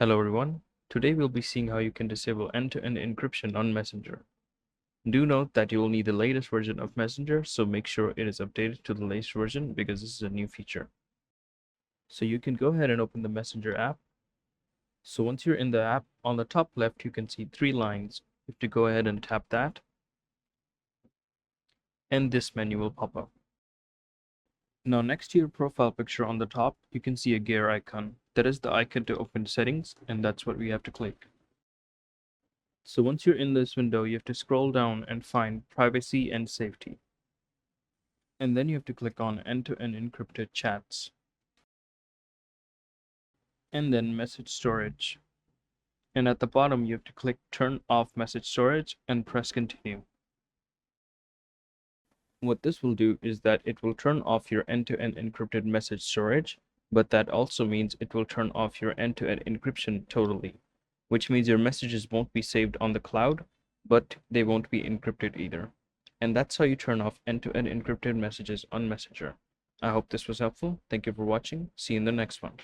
Hello everyone. Today we'll be seeing how you can disable end-to-end encryption on Messenger. Do note that you will need the latest version of Messenger, so make sure it is updated to the latest version because this is a new feature. So you can go ahead and open the Messenger app. So once you're in the app, on the top left you can see three lines. You have to go ahead and tap that, and this menu will pop up. Now next to your profile picture on the top, you can see a gear icon. That is the icon to open settings, and that's what we have to click. So once you're in this window, you have to scroll down and find Privacy and Safety. And then you have to click on End-to-End Encrypted Chats. And then Message Storage. And at the bottom, you have to click Turn Off Message Storage and press Continue. What this will do is that it will turn off your end-to-end encrypted message storage, but that also means it will turn off your end-to-end encryption totally, which means your messages won't be saved on the cloud, but they won't be encrypted either. And that's how you turn off end-to-end encrypted messages on Messenger. I hope this was helpful. Thank you for watching. See you in the next one.